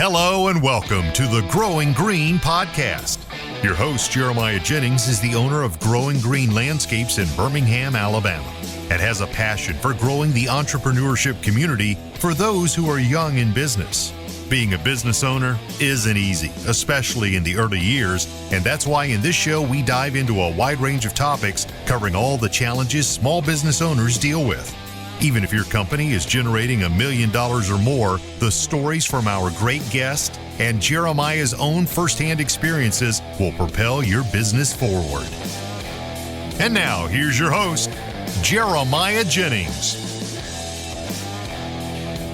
Hello and welcome to the Growing Green podcast. Your host, Jeremiah Jennings, is the owner of Growing Green Landscapes in Birmingham, Alabama, and has a passion for growing the entrepreneurship community for those who are young in business. Being a business owner isn't easy, especially in the early years, and that's why in this show we dive into a wide range of topics covering all the challenges small business owners deal with. Even if your company is generating $1 million or more, the stories from our great guest and Jeremiah's own firsthand experiences will propel your business forward. And now, here's your host, Jeremiah Jennings.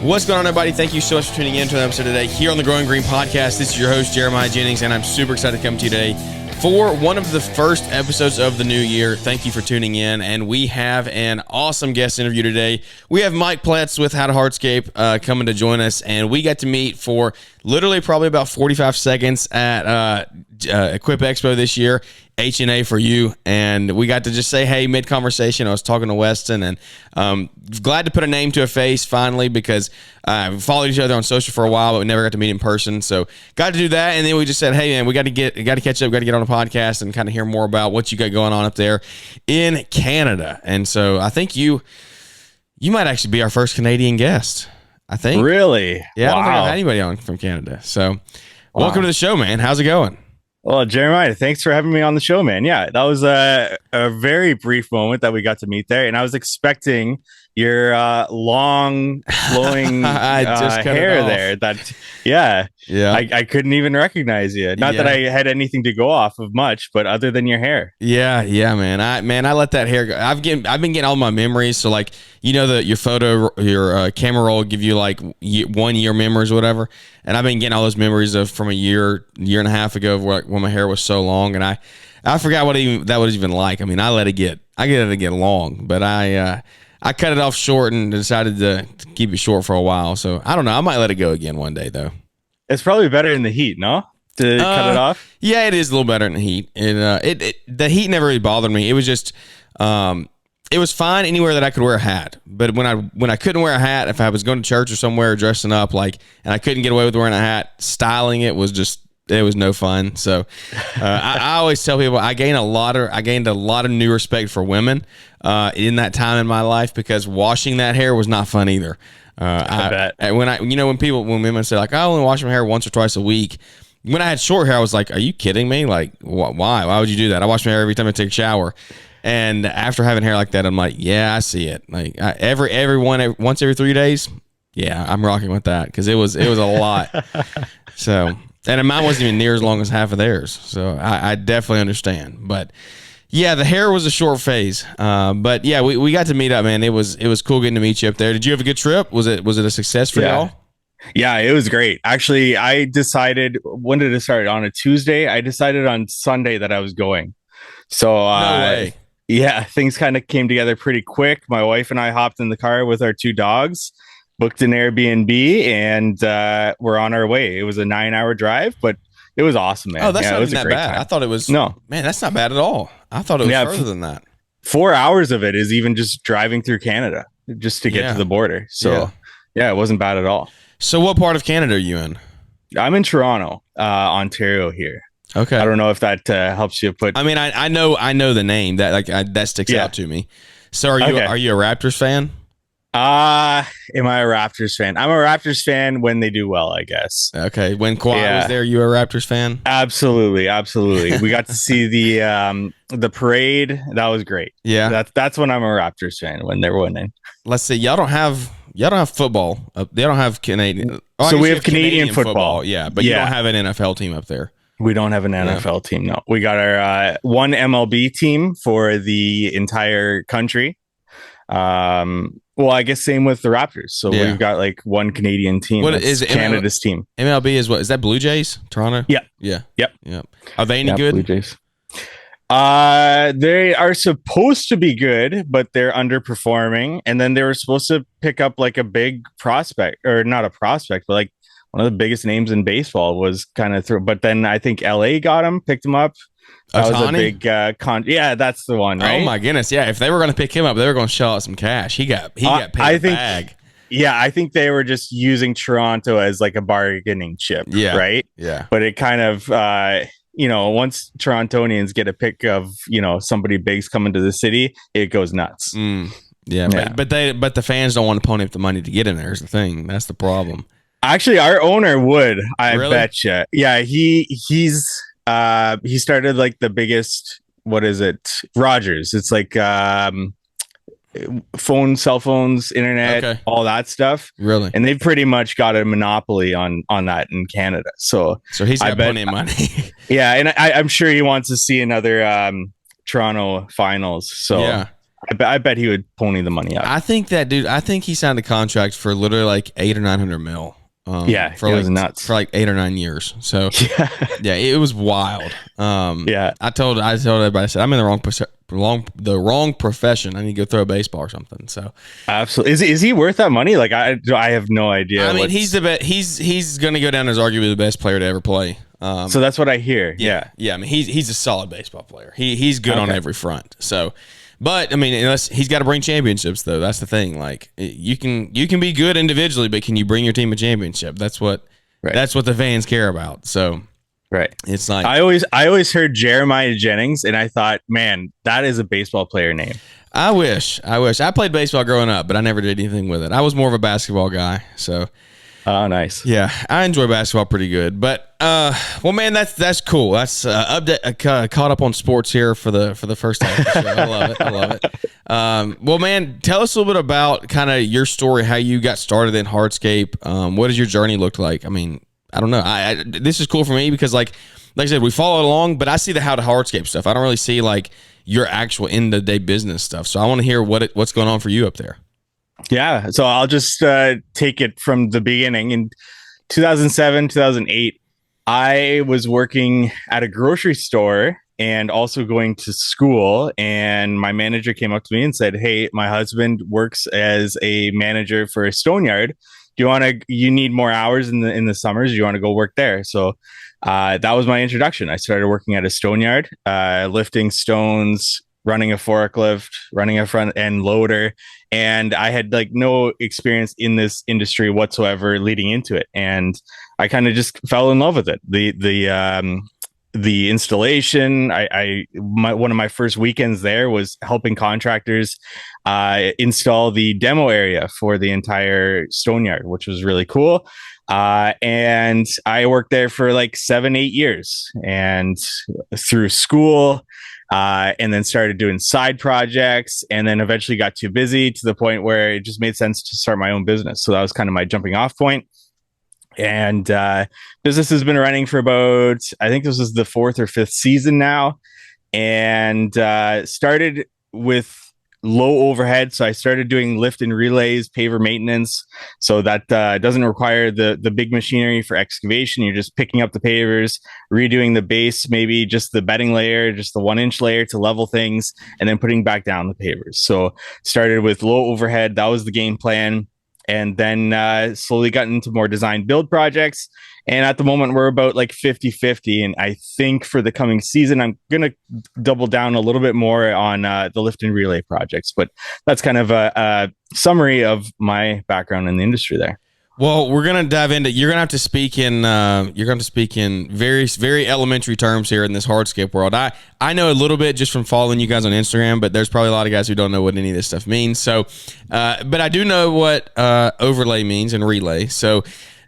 What's going on, everybody? Thank you so much for tuning in to an episode today here on the Growing Green podcast. This is your host, Jeremiah Jennings, and I'm super excited to come to you today for one of the first episodes of the new year. Thank you for tuning in, and we have an awesome guest interview today. We have Mike Pletz with How to Hardscape coming to join us, and we got to meet for literally probably about 45 seconds at Equip Expo this year, H&A for you, and we got to just say hey mid-conversation. I was talking to Weston, and glad to put a name to a face finally, because we followed each other on social for a while, but we never got to meet in person. So got to do that, and then we just said, hey man, we got to catch up, got to get on a podcast and kind of hear more about what you got going on up there in Canada. And so I think you might actually be our first Canadian guest. I think. Really? Yeah. Wow. I don't think I've had anybody on from Canada. So welcome to the show, man. How's it going? Well, Jeremiah, thanks for having me on the show, man. Yeah, that was a very brief moment that we got to meet there, and I was expecting your long, flowing hair there. I couldn't even recognize you. Not that I had anything to go off of much, but other than your hair. Yeah, man. I let that hair go. I've been getting all my memories. So like, you know, your camera roll will give you like 1 year memories or whatever. And I've been getting all those memories from a year and a half ago of when my hair was so long, and I forgot what that was even like. I mean, I let it get long, but I cut it off short and decided to keep it short for a while. So I don't know. I might let it go again one day though. It's probably better in the heat, no? To cut it off? Yeah, it is a little better in the heat. The heat never really bothered me. It was just, it was fine anywhere that I could wear a hat. But when I couldn't wear a hat, if I was going to church or somewhere dressing up, and I couldn't get away with wearing a hat, styling it was no fun. So I always tell people I gained a lot of new respect for women in that time in my life, because washing that hair was not fun either. I bet. When women say like, I only wash my hair once or twice a week. When I had short hair, I was like, are you kidding me? Like, why would you do that? I wash my hair every time I take a shower. And after having hair like that, I'm like, yeah, I see it. Like once every 3 days. Yeah, I'm rocking with that, because it was a lot. So, and mine wasn't even near as long as half of theirs. So I definitely understand. But yeah, the hair was a short phase. But yeah, we got to meet up, man. It was cool getting to meet you up there. Did you have a good trip? Was it a success for y'all? Yeah, it was great. Actually, I decided, when did it start? On a Tuesday? I decided on Sunday that I was going. So no way. Yeah, things kind of came together pretty quick. My wife and I hopped in the car with our 2 dogs, booked an Airbnb, and we're on our way. It was a 9-hour drive, but it was awesome, man. Oh, that's not even that bad. Time. I thought it was. No, man, that's not bad at all. I thought it was further than that. 4 hours of it is even just driving through Canada just to get to the border. So yeah, it wasn't bad at all. So what part of Canada are you in? I'm in Toronto, Ontario here. Okay. I don't know if that helps you put. I mean, I know the name that sticks out to me. So are you a Raptors fan? Am I a Raptors fan? I'm a Raptors fan when they do well, I guess. Okay. When Kawhi was there, you were a Raptors fan? Absolutely. We got to see the parade. That was great. Yeah. That's when I'm a Raptors fan, when they're winning. Let's see. Y'all don't have football. They don't have Canadian. Oh, so we have Canadian football. Yeah, but you don't have an NFL team up there. We don't have an NFL team. No, we got our one MLB team for the entire country. Well, I guess same with the Raptors. So we've got like one Canadian team. What is Canada's team? MLB is what? Is that Blue Jays? Toronto? Yeah. Yep. Are they any good? Blue Jays. They are supposed to be good, but they're underperforming. And then they were supposed to pick up like a big prospect, or not a prospect, but like one of the biggest names in baseball was kind of through. But then I think LA picked him up. That was a big yeah, that's the one, right? Oh my goodness, yeah. If they were going to pick him up, they were going to shell out some cash. He got paid a bag. Yeah, I think they were just using Toronto as like a bargaining chip, right? Yeah. But it kind of, once Torontonians get a pick of, somebody big's coming to the city, it goes nuts. Yeah. But the fans don't want to pony up the money to get in there is the thing. That's the problem. Actually, our owner would, I Really? betcha. Yeah, he started like the biggest, what is it? Rogers. It's like cell phones, internet, all that stuff. Really? And they've pretty much got a monopoly on that in Canada. So he's got plenty of money. Yeah, and I'm sure he wants to see another Toronto finals. So yeah. I bet he would pony the money up. I think he signed a contract for literally like $800 or $900 million. For like, nuts for like 8 or 9 years. So yeah, it was wild. I told everybody, I said, I'm in the wrong profession. I need to go throw a baseball or something. So absolutely, is he worth that money? Like I have no idea. I mean, he's the best. He's going to go down as arguably the best player to ever play. So that's what I hear. Yeah. I mean, he's a solid baseball player. He's good on every front. So. But I mean, unless he's got to bring championships, though. That's the thing. Like you can be good individually, but can you bring your team a championship? That's what the fans care about. So, it's like I always heard Jeremiah Jennings, and I thought, man, that is a baseball player name. I wish I played baseball growing up, but I never did anything with it. I was more of a basketball guy. So. Oh, nice. Yeah, I enjoy basketball pretty good, but well, man, that's cool. That's update caught up on sports here for the first time. I love it. Well, man, tell us a little bit about kind of your story, how you got started in Hardscape. What does your journey look like? I mean, I don't know. This is cool for me because like I said, we follow along, but I see the how to Hardscape stuff. I don't really see like your actual end of the day business stuff. So I want to hear what's going on for you up there. Yeah, so I'll just take it from the beginning. In 2007, 2008, I was working at a grocery store and also going to school. And my manager came up to me and said, "Hey, my husband works as a manager for a stone yard. You need more hours in the summers? Do you want to go work there?" So that was my introduction. I started working at a stone yard, lifting stones, running a forklift, running a front end loader. And I had like no experience in this industry whatsoever leading into it. And I kind of just fell in love with it. The installation, one of my first weekends there was helping contractors install the demo area for the entire stone yard, which was really cool. And I worked there for like 7-8 years, and through school, and then started doing side projects, and then eventually got too busy to the point where it just made sense to start my own business. So that was kind of my jumping off point. And business has been running for about, I think this is the 4th or 5th season now, and started with low overhead. So I started doing lift and relays, paver maintenance. So that doesn't require the big machinery for excavation. You're just picking up the pavers, redoing the base, maybe just the bedding layer, just the 1-inch layer to level things, and then putting back down the pavers. So started with low overhead. That was the game plan. And then slowly got into more design build projects. And at the moment, we're about like 50-50. And I think for the coming season, I'm going to double down a little bit more on the lift and relay projects. But that's kind of a summary of my background in the industry there. Well, we're going to dive into, you're going to have to speak in very, very elementary terms here in this hardscape world. I know a little bit just from following you guys on Instagram, but there's probably a lot of guys who don't know what any of this stuff means. So, but I do know what overlay means and relay. So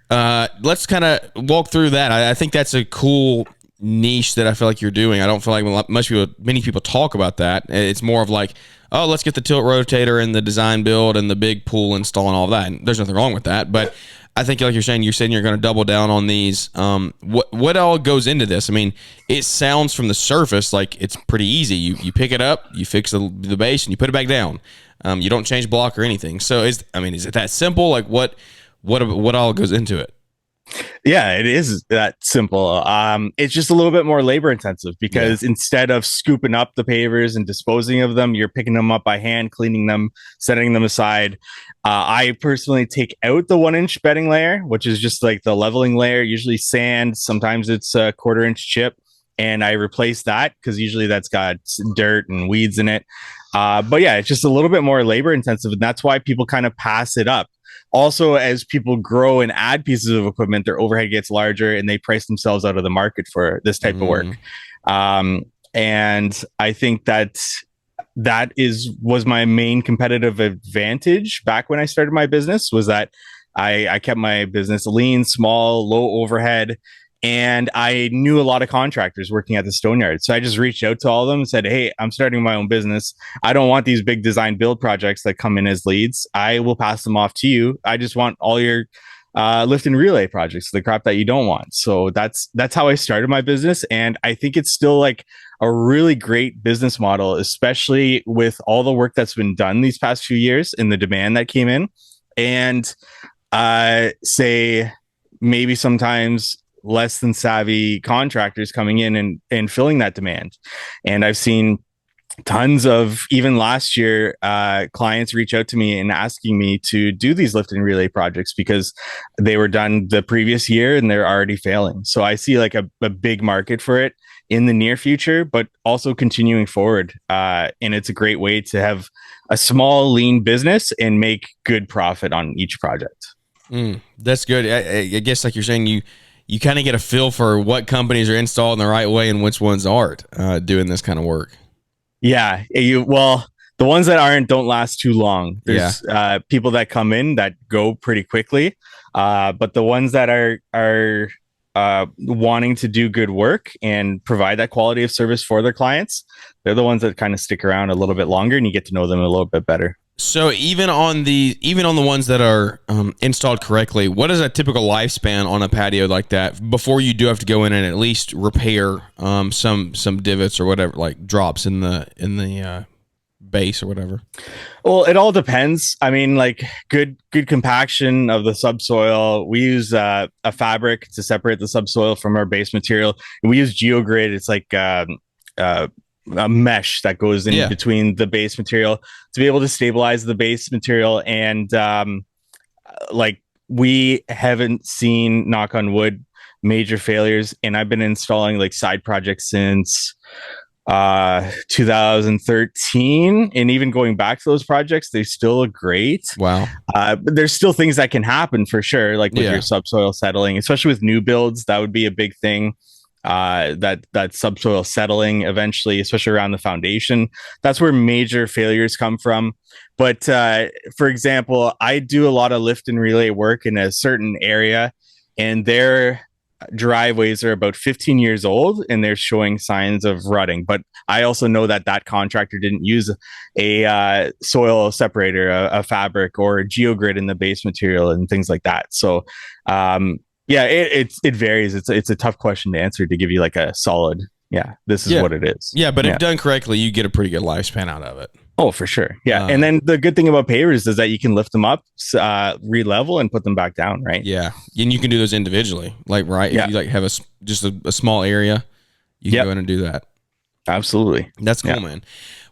let's kind of walk through that. I think that's a cool niche that I feel like you're doing. I don't feel like many people talk about that. It's more of like, oh, let's get the tilt rotator and the design build and the big pool install and all that. And there's nothing wrong with that. But I think like you're saying you're going to double down on these. What all goes into this? I mean, it sounds from the surface like it's pretty easy. You pick it up, you fix the base, and you put it back down. You don't change block or anything. So is it that simple? Like what all goes into it? Yeah, it is that simple. It's just a little bit more labor intensive because instead of scooping up the pavers and disposing of them, you're picking them up by hand, cleaning them, setting them aside. I personally take out the 1-inch bedding layer, which is just like the leveling layer, usually sand. Sometimes it's a 1/4-inch chip. And I replace that because usually that's got dirt and weeds in it. But yeah, it's just a little bit more labor intensive. And that's why people kind of pass it up. also, as people grow and add pieces of equipment, their overhead gets larger and they price themselves out of the market for this type of work. And I think that was my main competitive advantage back when I started my business, was that I kept my business lean, small, low overhead, and I knew a lot of contractors working at the Stoneyard. So I just reached out to all of them and said, hey, I'm starting my own business. I don't want these big design build projects that come in as leads. I will pass them off to you. I just want all your lift and relay projects, the crap that you don't want. So that's how I started my business. And I think it's still like a really great business model, especially with all the work that's been done these past few years and the demand that came in. And say maybe sometimes less than savvy contractors coming in and filling that demand. And I've seen tons of, even last year, clients reach out to me and asking me to do these lift and relay projects because they were done the previous year and they're already failing. So I see like a big market for it in the near future, but also continuing forward. And it's a great way to have a small, lean business and make good profit on each project. That's good. I guess, like you're saying, you kind of get a feel for what companies are installed in the right way and which ones aren't doing this kind of work. Yeah. The ones that aren't don't last too long. There's people that come in that go pretty quickly. But the ones that are wanting to do good work and provide that quality of service for their clients, they're the ones that kind of stick around a little bit longer and you get to know them a little bit better. So even on the ones that are installed correctly, what is a typical lifespan on a patio like that before you do have to go in and at least repair some divots or whatever, like drops in the base or whatever? Well, it all depends. I mean, like good compaction of the subsoil. We use a fabric to separate the subsoil from our base material. We use GeoGrid. It's like a mesh that goes in between the base material to be able to stabilize the base material. And like we haven't seen, knock on wood, major failures. And I've been installing like side projects since 2013, and even going back to those projects, they still look great. Wow. But there's still things that can happen for sure, like with your subsoil settling, especially with new builds. That would be a big thing. That subsoil settling eventually, especially around the foundation. That's where major failures come from. But for example, I do a lot of lift and relay work in a certain area, and their driveways are about 15 years old and they're showing signs of rutting. But I also know that contractor didn't use a soil separator, a fabric, or a GeoGrid in the base material and things like that. So it varies. It's a tough question to answer to give you like a solid, this is what it is. Yeah, but if done correctly, you get a pretty good lifespan out of it. Oh, for sure. Yeah. And then the good thing about pavers is that you can lift them up, re-level, and put them back down, right? Yeah. And you can do those individually. Like, right? If you like have just a small area, you can go in and do that. Absolutely. That's cool, man.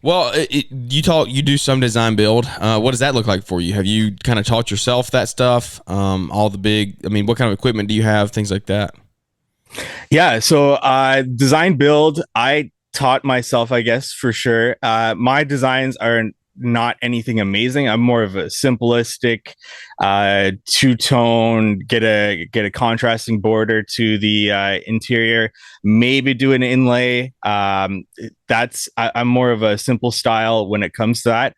Well, you do some design build. What does that look like for you? Have you kind of taught yourself that stuff? What kind of equipment do you have? Things like that. Yeah. So design build, I taught myself, I guess, for sure. My designs are not anything amazing. I'm more of a simplistic two-tone, get a contrasting border to the interior, maybe do an inlay. I'm more of a simple style when it comes to that.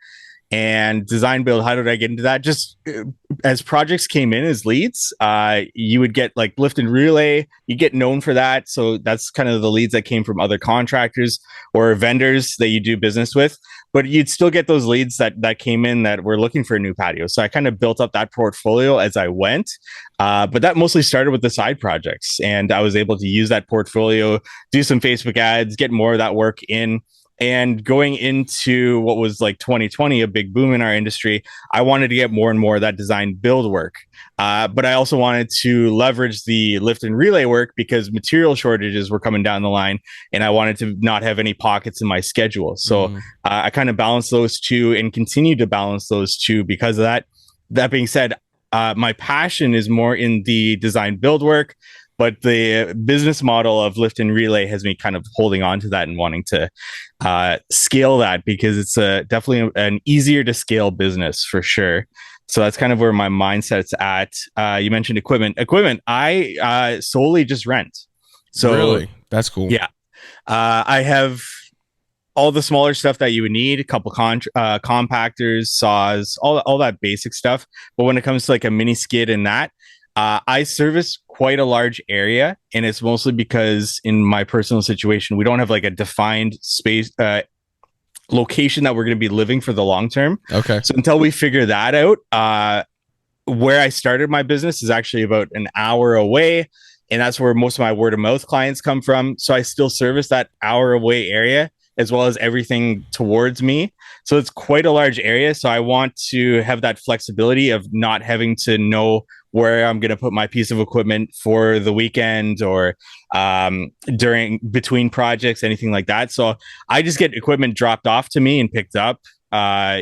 And design build, how did I get into that? Just as projects came in as leads, you would get like lift and relay. You get known for that. So that's kind of the leads that came from other contractors or vendors that you do business with. But you'd still get those leads that came in that were looking for a new patio. So I kind of built up that portfolio as I went. But that mostly started with the side projects. And I was able to use that portfolio, do some Facebook ads, get more of that work in. And going into what was like 2020, a big boom in our industry, I wanted to get more and more of that design build work. But I also wanted to leverage the lift and relay work because material shortages were coming down the line and I wanted to not have any pockets in my schedule. So I kind of balanced those two and continue to balance those two because of that. That being said, my passion is more in the design build work. But the business model of lift and relay has me kind of holding on to that and wanting to scale that because it's definitely an easier to scale business for sure So that's kind of where my mindset's at. You mentioned equipment. I solely just rent. So really, that's cool. Yeah, I have all the smaller stuff that you would need, a couple compactors, saws, all that basic stuff. But when it comes to like a mini skid and that, I service quite a large area, and it's mostly because in my personal situation, we don't have like a defined space location that we're going to be living for the long term. Okay. So until we figure that out, where I started my business is actually about an hour away, and that's where most of my word of mouth clients come from. So I still service that hour away area as well as everything towards me. So it's quite a large area. So I want to have that flexibility of not having to know where I'm going to put my piece of equipment for the weekend or between projects, anything like that. So I just get equipment dropped off to me and picked up.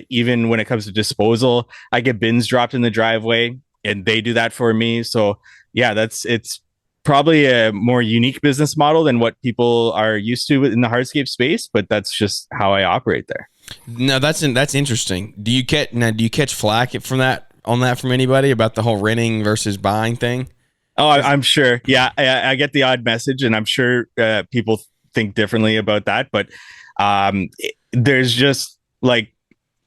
Even when it comes to disposal, I get bins dropped in the driveway and they do that for me. So yeah, it's probably a more unique business model than what people are used to in the hardscape space, but that's just how I operate there. No, that's interesting. Do you catch flack from anybody about the whole renting versus buying thing? Oh, I'm sure. Yeah, I get the odd message, and I'm sure people think differently about that. But there's just like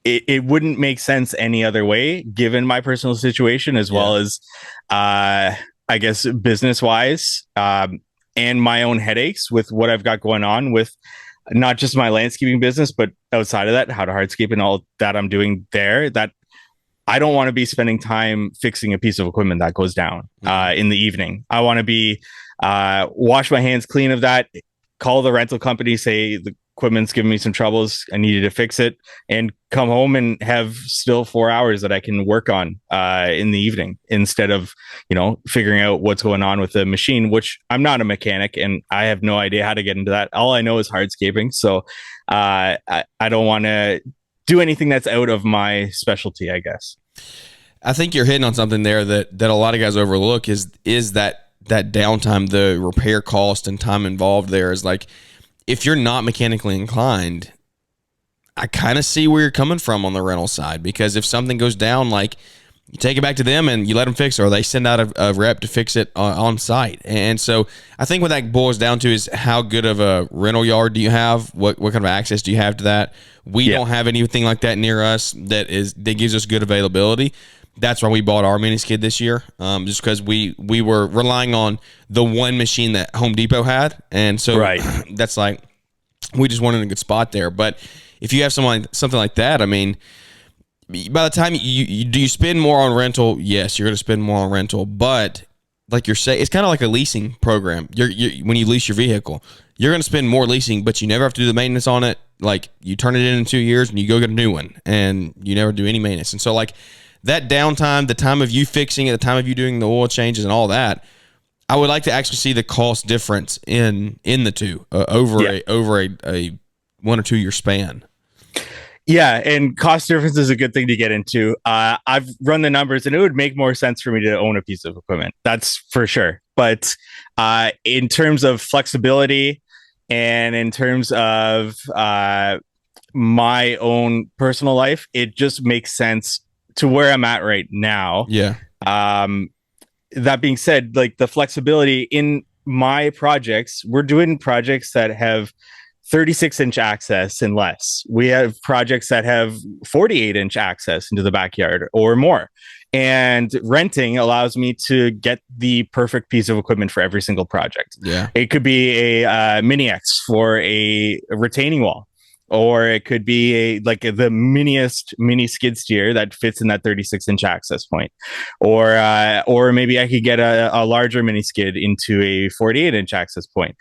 it wouldn't make sense any other way, given my personal situation as well as I guess business wise and my own headaches with what I've got going on with not just my landscaping business, but outside of that, how to hardscape and all that I'm doing there. That I don't want to be spending time fixing a piece of equipment that goes down in the evening. I want to be wash my hands clean of that, call the rental company, say the equipment's giving me some troubles, I needed to fix it, and come home and have still 4 hours that I can work on in the evening instead of, figuring out what's going on with the machine, which I'm not a mechanic and I have no idea how to get into that. All I know is hardscaping. So I don't want to do anything that's out of my specialty, I guess. I think you're hitting on something there that a lot of guys overlook is that downtime, the repair cost and time involved there is like, if you're not mechanically inclined, I kind of see where you're coming from on the rental side, because if something goes down, like you take it back to them and you let them fix it, or they send out a rep to fix it on site. And so I think what that boils down to is how good of a rental yard do you have? What kind of access do you have to that? We don't have anything like that near us that gives us good availability. That's why we bought our mini skid this year, just because we were relying on the one machine that Home Depot had. And so that's like, we just wanted a good spot there. But if you have something like that, I mean, by the time you spend more on rental, yes, you're going to spend more on rental. But like you're saying, it's kind of like a leasing program. When you lease your vehicle, you're going to spend more leasing, but you never have to do the maintenance on it. Like you turn it in 2 years and you go get a new one, and you never do any maintenance. And so like that downtime, the time of you fixing it, the time of you doing the oil changes and all that, I would like to actually see the cost difference in the two over a 1 or 2 year span. Yeah, and cost difference is a good thing to get into. I've run the numbers, and it would make more sense for me to own a piece of equipment. That's for sure. But in terms of flexibility and in terms of my own personal life, it just makes sense to where I'm at right now. Yeah. That being said, like the flexibility in my projects, we're doing projects that have 36-inch access and less. We have projects that have 48-inch access into the backyard or more. And renting allows me to get the perfect piece of equipment for every single project. Yeah. It could be a Mini X for a retaining wall, or it could be the miniest mini skid steer that fits in that 36-inch access point, or maybe I could get a larger mini skid into a 48-inch access point.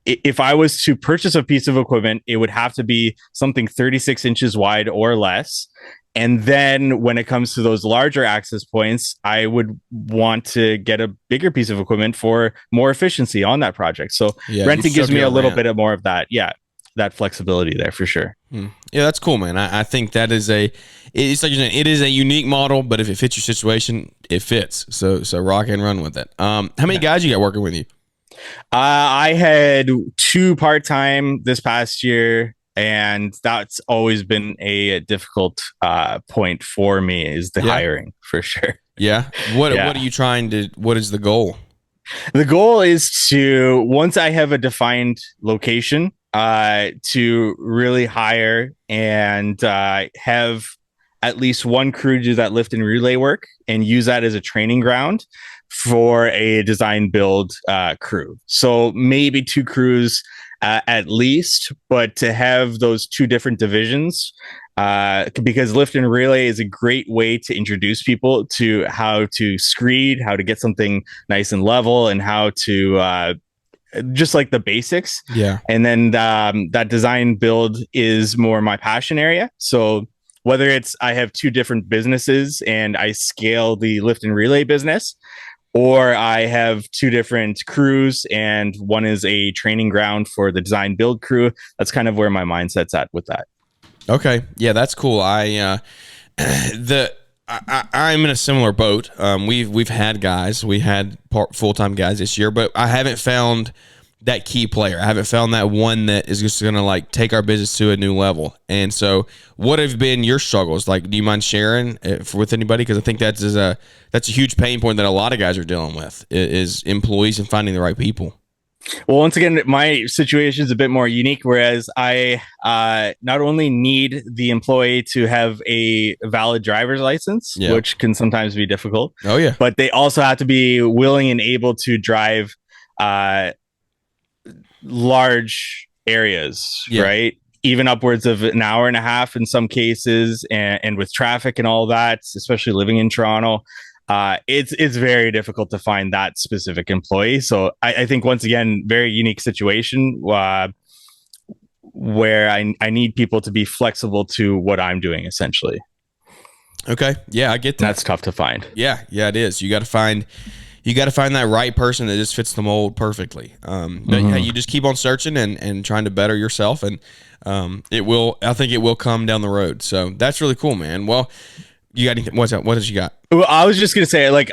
If I was to purchase a piece of equipment, it would have to be something 36 inches wide or less. And then when it comes to those larger access points, I would want to get a bigger piece of equipment for more efficiency on that project. So renting gives me a little bit of more of that. Yeah. That flexibility there for sure. Yeah, that's cool, man. I think that it's like you're saying, it is a unique model, but if it fits your situation, it fits. So rock and run with it. How many guys you got working with you? I had 2 part-time this past year, And that's always been a difficult point for me, is the hiring, for sure. Yeah. What are you trying to, what is the goal? The goal is to, once I have a defined location, to really hire and have at least one crew do that lift and relay work and use that as a training ground for a design build crew. So maybe 2 crews at least, but to have those 2 different divisions, because lift and relay is a great way to introduce people to how to screed, how to get something nice and level, and how to just like the basics. Yeah. And then that design build is more my passion area. So whether it's I have 2 different businesses and I scale the lift and relay business, or I have 2 different crews and one is a training ground for the design build crew, that's kind of where my mindset's at with that. Okay. Yeah, that's cool. I'm in a similar boat. We've had guys, we had full-time guys this year, but I haven't found that key player. I haven't found that one that is just going to like take our business to a new level. And so what have been your struggles? Like, do you mind sharing with anybody? Because I think that's a huge pain point that a lot of guys are dealing with, is employees and finding the right people. Well, once again, my situation is a bit more unique, whereas I not only need the employee to have a valid driver's license, which can sometimes be difficult. Oh, yeah. But they also have to be willing and able to drive large areas, right? Even upwards of an hour and a half in some cases, and with traffic and all that, especially living in Toronto. It's very difficult to find that specific employee. So I think, once again, very unique situation where I need people to be flexible to what I'm doing, essentially. Okay. Yeah, I get that. That's tough to find. Yeah, it is. You got to find that right person that just fits the mold perfectly. But yeah, you just keep on searching and trying to better yourself, and I think it will come down the road. So that's really cool, man. Well, you got anything? What else you got? Well, I was just gonna say, like,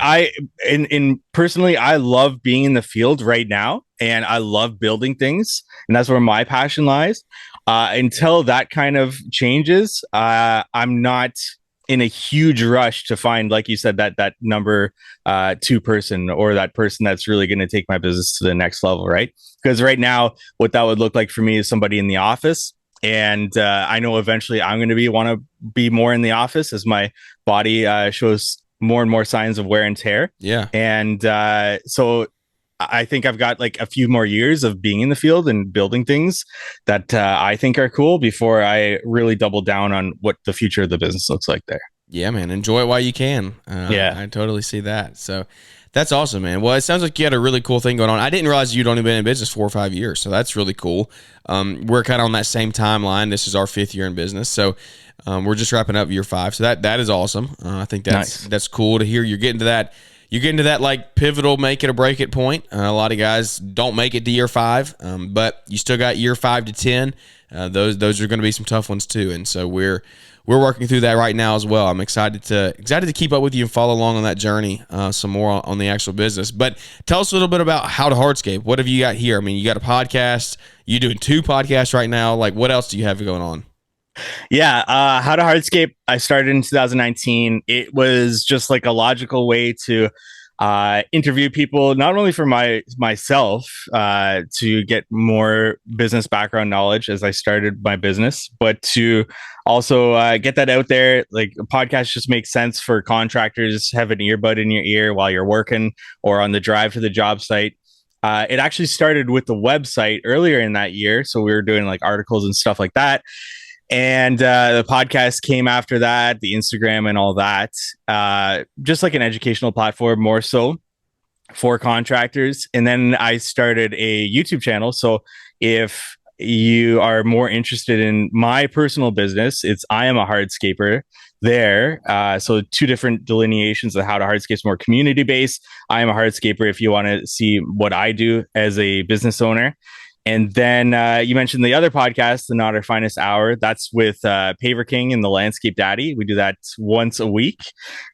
personally, I love being in the field right now, and I love building things, and that's where my passion lies. Until that kind of changes, I'm not in a huge rush to find, like you said, that number 2 person, or that person that's really going to take my business to the next level, right? Because right now, what that would look like for me is somebody in the office. And I know eventually I'm going to want to be more in the office as my body shows more and more signs of wear and tear. Yeah. And so I think I've got like a few more years of being in the field and building things that I think are cool before I really double down on what the future of the business looks like there. Yeah, man. Enjoy it while you can. I totally see that. So that's awesome, man. Well, it sounds like you had a really cool thing going on. I didn't realize you'd only been in business 4 or 5 years. So that's really cool. We're kind of on that same timeline. This is our 5th year in business. So we're just wrapping up year 5. So that is awesome. I think that's cool to hear. You're getting to that like pivotal, make it or break it point. A lot of guys don't make it to year 5, but you still got year 5 to 10. Those are going to be some tough ones too. And so we're working through that right now as well. I'm excited to keep up with you and follow along on that journey some more on the actual business. But tell us a little bit about How to Hardscape. What have you got here? I mean, you got a podcast. You're doing 2 podcasts right now. Like, what else do you have going on? Yeah, How to Hardscape, I started in 2019. It was just like a logical way to interview people, not only for myself to get more business background knowledge as I started my business, but to also get that out there. Like, a podcast just makes sense for contractors. Have an earbud in your ear while you're working or on the drive to the job site. It actually started with the website earlier in that year, so we were doing like articles and stuff like that. And the podcast came after that, the Instagram and all that, just like an educational platform more so for contractors. And then I started a YouTube channel. So if you are more interested in my personal business, it's I Am a Hardscaper there. So 2 different delineations of How to Hardscape is more community based. I Am a Hardscaper if you want to see what I do as a business owner. And then you mentioned the other podcast, the Not Our Finest Hour. That's with Paver King and the Landscape Daddy. We do that once a week.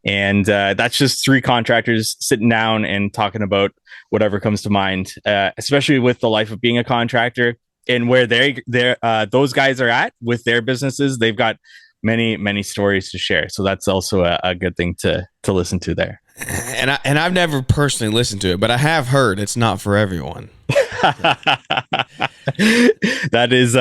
And that's just 3 contractors sitting down and talking about whatever comes to mind, especially with the life of being a contractor. and where those guys are at with their businesses, they've got many stories to share. So that's also a good thing to listen to there. And I've never personally listened to it, but I have heard it's not for everyone. That is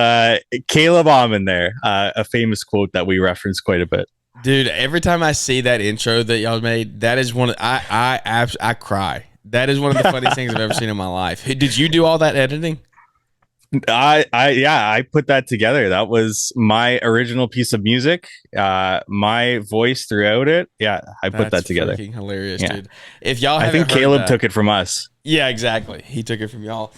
Caleb Almond there, a famous quote that we reference quite a bit. Dude, every time I see that intro that y'all made, that is one of, I cry. That is one of the funniest things I've ever seen in my life. Did you do all that editing? I put that together. That was my original piece of music. My voice throughout it. Yeah, I put that together. Freaking hilarious, dude. If y'all I think Caleb took it from us. Yeah, exactly. He took it from y'all.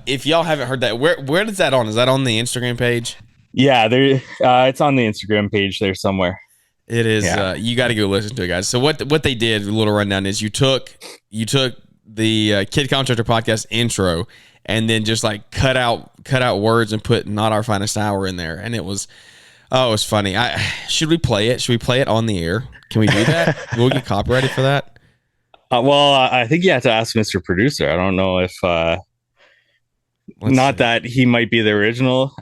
If y'all haven't heard that, where is that on? Is that on the Instagram page? Yeah, there. It's on the Instagram page there somewhere. It is. Yeah. You got to go listen to it, guys. So what they did, a little rundown, is you took the Kid Contractor Podcast intro and then just like cut out words and put "Not Our Finest Hour" in there, and it was funny. Should we play it? Should we play it on the air? Can we do that? Will we get copyrighted for that? Well, I think you have to ask Mr. Producer. I don't know if not that he might be the original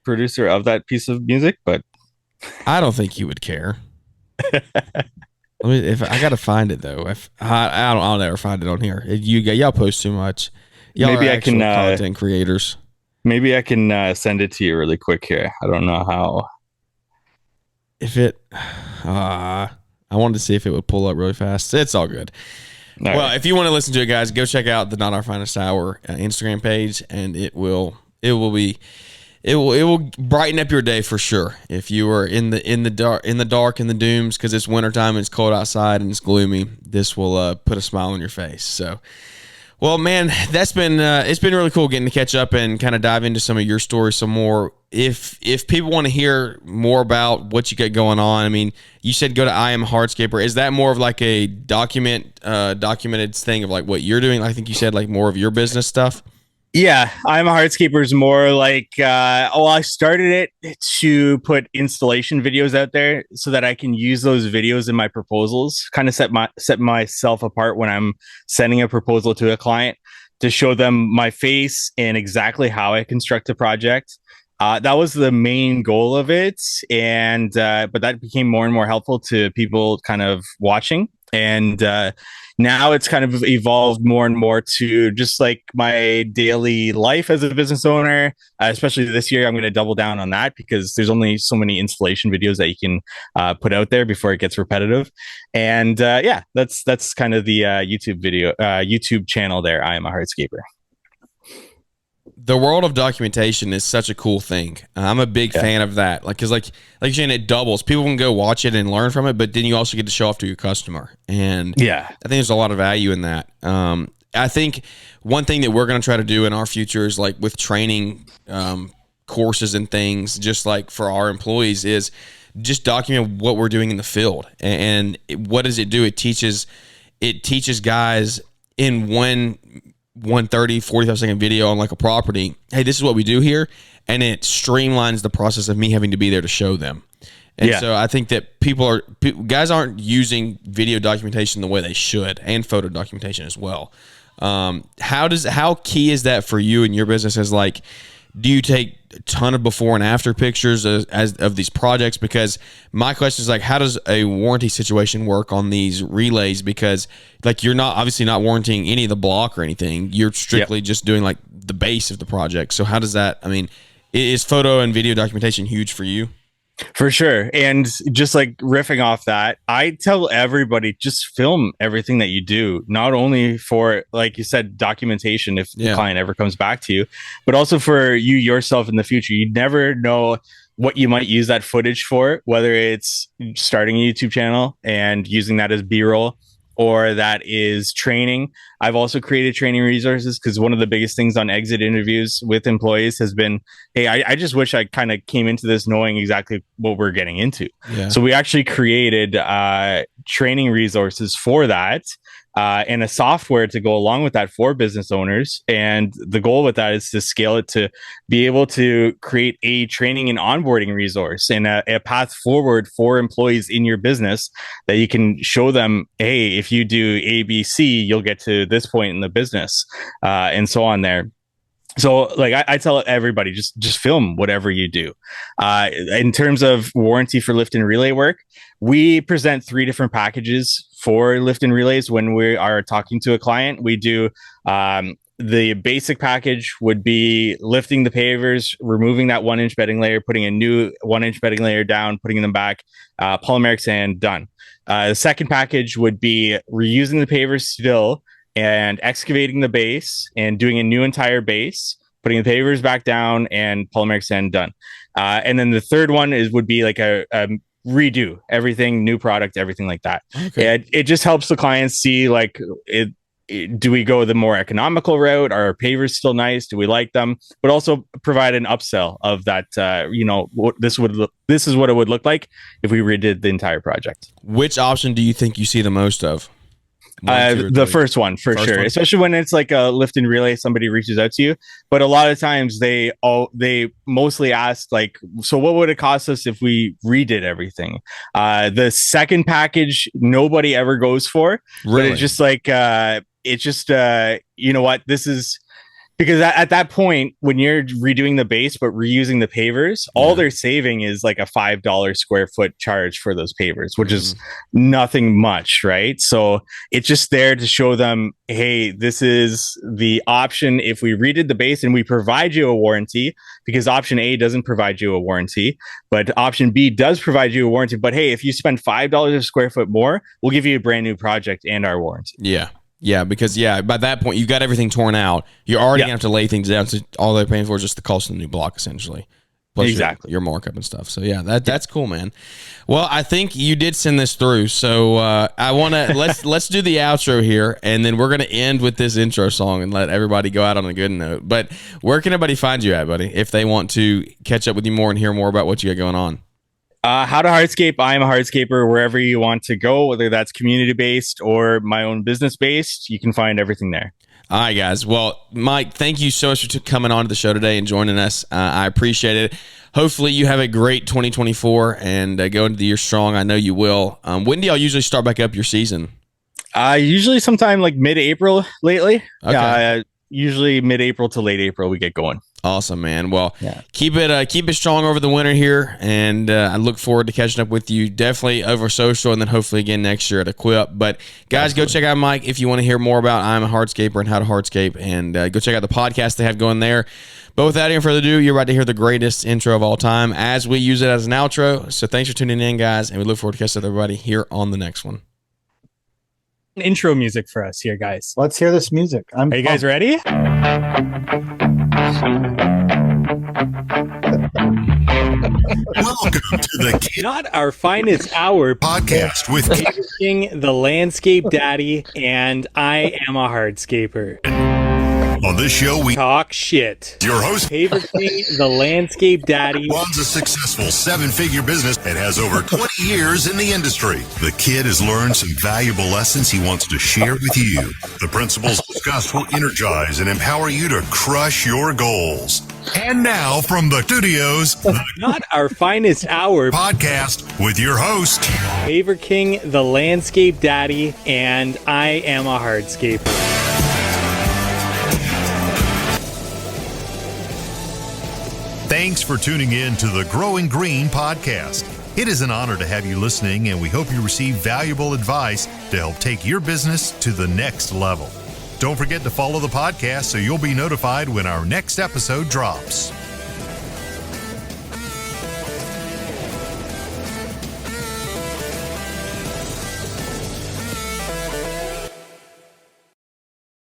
producer of that piece of music, but I don't think he would care. If I gotta find it though, I'll never find it on here. Y'all post too much. Y'all maybe I can content creators. Maybe I can send it to you really quick here. I don't know how. If it, I wanted to see if it would pull up really fast. It's all good. All right. If you want to listen to it, guys, go check out the Not Our Finest Hour Instagram page, and it will brighten up your day for sure. If you are in the dark in the dooms because it's wintertime and it's cold outside and it's gloomy, this will put a smile on your face. So, well, man, that's been it's been really cool getting to catch up and kind of dive into some of your stories some more. If people want to hear more about what you got going on, I mean, you said go to I Am Hardscaper. Is that more of like a documented thing of like what you're doing? I think you said like more of your business stuff. Yeah, I'm a Hardscaper is more like, I started it to put installation videos out there so that I can use those videos in my proposals, kind of set myself apart when I'm sending a proposal to a client to show them my face and exactly how I construct a project. That was the main goal of it. And, but that became more and more helpful to people kind of watching. And now it's kind of evolved more and more to just like my daily life as a business owner, especially this year. I'm going to double down on that because there's only so many installation videos that you can put out there before it gets repetitive. And that's kind of the YouTube channel there. I Am a Hardscaper. The world of documentation is such a cool thing. I'm a big fan of that. Because you're saying, it doubles. People can go watch it and learn from it, but then you also get to show off to your customer. And I think there's a lot of value in that. I think one thing that we're going to try to do in our future is like with training courses and things, just like for our employees, is just document what we're doing in the field. And what does it do? It teaches guys in one 30, 45-second video on like a property, hey, this is what we do here, and it streamlines the process of me having to be there to show them. And so I think that guys aren't using video documentation the way they should, and photo documentation as well. How key is that for you and your business? As like, do you take a ton of before and after pictures as of these projects? Because my question is like, how does a warranty situation work on these relays? Because like, you're not obviously not warranting any of the block or anything. You're strictly just doing like the base of the project. So how does that, I mean, is photo and video documentation huge for you? For sure. And just like riffing off that, I tell everybody, just film everything that you do, not only for, like you said, documentation if the client ever comes back to you, but also for you yourself in the future. You never know what you might use that footage for, whether it's starting a YouTube channel and using that as B-roll, or that is training. I've also created training resources because one of the biggest things on exit interviews with employees has been, hey, I just wish I kind of came into this knowing exactly what we're getting into. So we actually created training resources for that and a software to go along with that for business owners. And the goal with that is to scale it to be able to create a training and onboarding resource and a path forward for employees in your business that you can show them, hey, if you do ABC, you'll get to this point in the business and so on there. So like I tell everybody, just film whatever you do. In terms of warranty for lift and relay work, we present 3 different packages for lift and relays when we are talking to a client. We do the basic package would be lifting the pavers, removing that 1-inch bedding layer, putting a new 1-inch bedding layer down, putting them back, polymeric sand, done. The second package would be reusing the pavers still and excavating the base and doing a new entire base, putting the pavers back down and polymeric sand, done. And then the third one would be like a redo everything, new product, everything like that. Okay. It just helps the clients see like do we go the more economical route? Are our pavers still nice? Do we like them? But also provide an upsell of that. This is what it would look like if we redid the entire project. Which option do you think you see the most of? The first one for sure, especially when it's like a lift and relay, somebody reaches out to you. But a lot of times they mostly ask like, so what would it cost us if we redid everything? The second package nobody ever goes for. Really? But it's just like you know what, this is because at that point when you're redoing the base but reusing the pavers, all they're saving is like a $5 square foot charge for those pavers, which is nothing much, right? So it's just there to show them, hey, this is the option if we redid the base, and we provide you a warranty, because option A doesn't provide you a warranty, but option B does provide you a warranty. But hey, if you spend $5 a square foot more, we'll give you a brand new project and our warranty. Yeah, because by that point you've got everything torn out. You're already gonna have to lay things down. So all they're paying for is just the cost of the new block, essentially. Plus exactly your markup and stuff. So that's cool, man. Well, I think you did send this through. So I wanna let's do the outro here, and then we're gonna end with this intro song and let everybody go out on a good note. But where can everybody find you at, buddy, if they want to catch up with you more and hear more about what you got going on? How to Hardscape. I'm a hardscaper wherever you want to go, whether that's community based or my own business based. You can find everything there. All right, guys. Well, Mike, thank you so much for coming on to the show today and joining us. I appreciate it. Hopefully you have a great 2024 and go into the year strong. I know you will. When do y'all usually start back up your season? Usually sometime like mid-April lately. Okay. Usually mid-April to late April we get going. Awesome, man. Well, keep it strong over the winter here, and I look forward to catching up with you definitely over social, and then hopefully again next year at Equip. But guys, go check out Mike if you want to hear more about I'm a Hardscaper and how to Hardscape, and go check out the podcast they have going there. But without any further ado, you're about to hear the greatest intro of all time as we use it as an outro. So thanks for tuning in, guys, and we look forward to catching up with everybody here on the next one. Intro music for us here, guys. Let's hear this music. Are you guys ready? Welcome to the Not Our Finest Hour podcast with King, the Landscape Daddy, and I am a Hardscaper. On this show, we talk shit. Your host, King, the Landscape Daddy, runs a successful 7-figure business and has over 20 years in the industry. The kid has learned some valuable lessons he wants to share with you. The principles discussed will energize and empower you to crush your goals. And now from the studios, Not Our Finest Hour podcast with your host, King, the Landscape Daddy, and I am a Hardscaper. Thanks for tuning in to the Growing Green podcast. It is an honor to have you listening, and we hope you receive valuable advice to help take your business to the next level. Don't forget to follow the podcast so you'll be notified when our next episode drops.